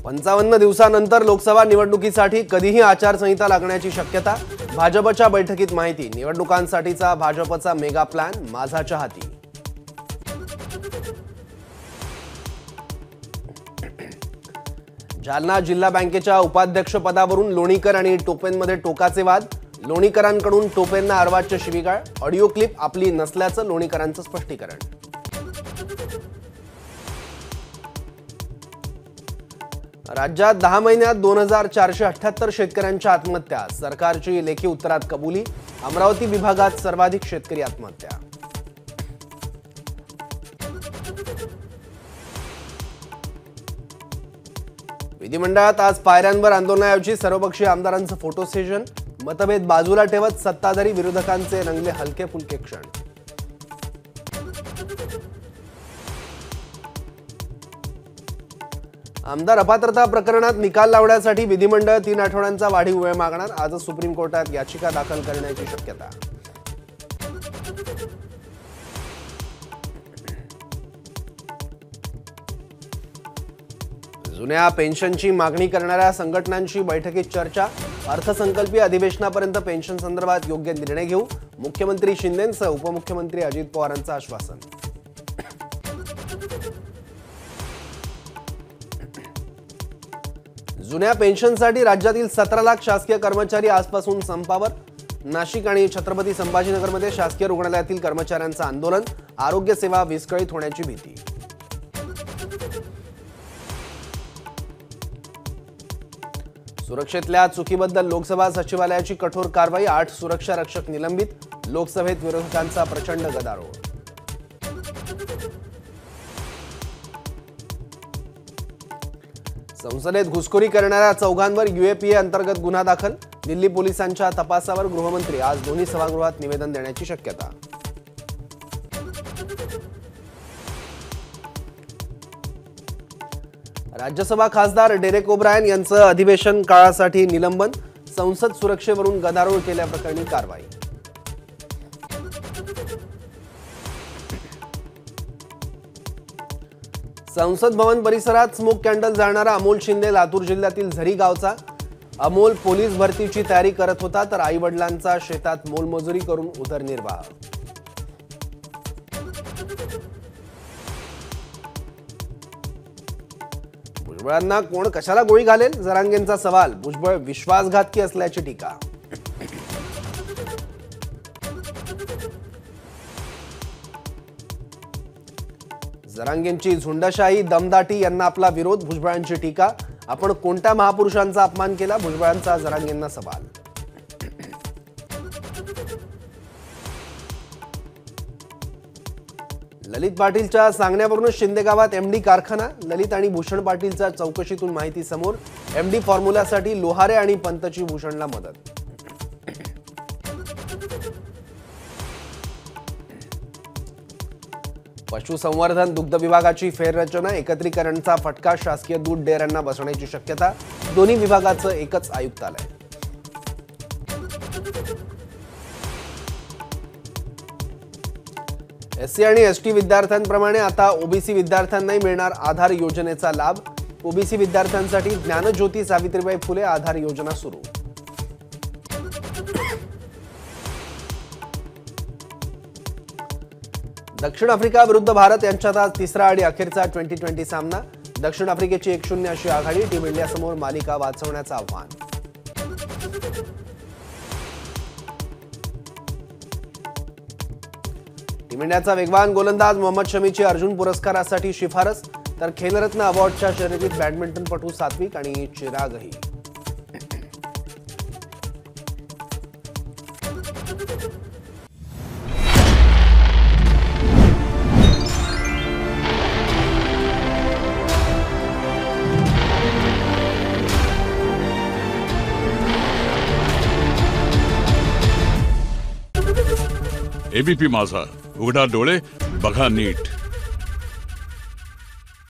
55 दिवसानंतर लोकसभा निवडणुकीसाठी कधीही आचारसंहिता लागण्याची शक्यता। भाजपच्या बैठकीत माहिती। निवडणुकांसाठीचा भाजपचा मेगा प्लॅन माझाच्या हाती। जालना जिल्हा बँकेच्या उपाध्यक्ष पदावरून लोणीकर आणि टोपेंमध्ये टोकाचे वाद। लोणीकरांकडून टोपेंना अर्वाच्य शिवीगाळ। ऑडिओ क्लिप आपली नसल्याचं लोणीकरांचं स्पष्टीकरण। राज्यात 10 महिन्यात 2478 शेतकऱ्यांच्या आत्महत्या। सरकारची लेखी उत्तरात कबुली। अमरावती विभागात सर्वाधिक शेतकरी आत्महत्या। विधिमंडळात आज पायऱ्यांवर आंदोलनाऐवजी सर्वपक्षीय आमदारांचं फोटो सेशन। मतभेद बाजूला ठेवत सत्ताधारी विरोधकांचे रंगले हलके फुलके क्षण। आमदार अपात्रता प्रकरणात निकाल लावण्यासाठी विधिमंडळ 3 आठवड्यांचा वाढीव वेळ मागणार। आज सुप्रीम कोर्टात याचिका दाखल करण्याची शक्यता। जुन्या पेन्शनची मागणी करणाऱ्या संघटनांची बैठकीत चर्चा। अर्थसंकल्पीय अधिवेशनापर्यंत पेन्शन संदर्भात योग्य निर्णय घेऊ। मुख्यमंत्री शिंदेंसह उपमुख्यमंत्री अजित पवारांचं आश्वासन। जुन्या पेन्शनसाठी राज्यातील 17 लाख शासकीय कर्मचारी आजपासून संपावर। नाशिक आणि छत्रपती संभाजीनगरमध्ये शासकीय रुग्णालयातील कर्मचाऱ्यांचं आंदोलन। आरोग्य सेवा विस्कळीत होण्याची भीती। सुरक्षेतल्या चुकीबद्दल लोकसभा सचिवालयाची कठोर कारवाई। 8 सुरक्षा रक्षक निलंबित। लोकसभेत विरोधकांचा प्रचंड गदारोळ। संसदेत घुसखोरी करणाऱ्या चौघांवर यूएपीए अंतर्गत गुन्हा दाखल। दिल्ली पोलिसांच्या तपासावर गृहमंत्री आज दोन्ही सभागृहात निवेदन देण्याची शक्यता। राज्यसभा खासदार डेरेक ओब्रायन यांचं अधिवेशन काळासाठी निलंबन। संसद सुरक्षेवरून गदारोळ केल्याप्रकरणी कारवाई। संसद भवन परिसरात स्मोक कॅन्डल जाळणारा अमोल शिंदे लातूर जिल्ह्यातील झरी गावचा। अमोल पोलीस भरतीची तयारी करत होता, तर आई वडिलांचा शेतात मोलमजुरी करून उदरनिर्वाह। भुजबळांना कोण कशाला गोळी घालेल? जरांगेंचा सवाल। भुजबळ विश्वासघातकी असल्याची टीका। जरांगेंची झुंडशाही दमदाटी यांना आपला विरोध। भुजबळांची टीका। आपण कोणत्या महापुरुषांचा अपमान केला? भुजबळांचा जरांगेंना सवाल। ललित पाटीलच्या सांगण्यावरूनच शिंदे गावात एमडी कारखाना। ललित आणि भूषण पाटीलच्या चौकशीतून माहिती समोर। एमडी फॉर्म्युलासाठी लोहारे आणि पंतची भूषणला मदत। पशुसंवर्धन दुग्ध विभागाची फेररचना। एकत्रीकरणचा फटका शासकीय दूध डेअऱ्यांना बसण्याची शक्यता। दोन्ही विभागाचं एकच आयुक्तालय। एससी आणि एसटी विद्यार्थ्यांप्रमाणे आता ओबीसी विद्यार्थ्यांनाही मिळणार आधार योजनेचा लाभ। ओबीसी विद्यार्थ्यांसाठी ज्ञानज्योती सावित्रीबाई फुले आधार योजना सुरू। दक्षिण आफ्रिका विरुद्ध भारत यांच्यात आज तिसरा आणि अखेरचा T20 सामना। दक्षिण आफ्रिकेची 1-0 अशी आघाडी। टीम इंडियासमोर मालिका वाचवण्याचं आव्हान। टीम इंडियाचा वेगवान गोलंदाज मोहम्मद शमीची अर्जुन पुरस्कारासाठी शिफारस, तर खेलरत्न अवॉर्डच्या शर्यतीत बॅडमिंटनपटू सात्विक आणि चिरागही। एबीपी माझा, उघडा डोळे बघा नीट।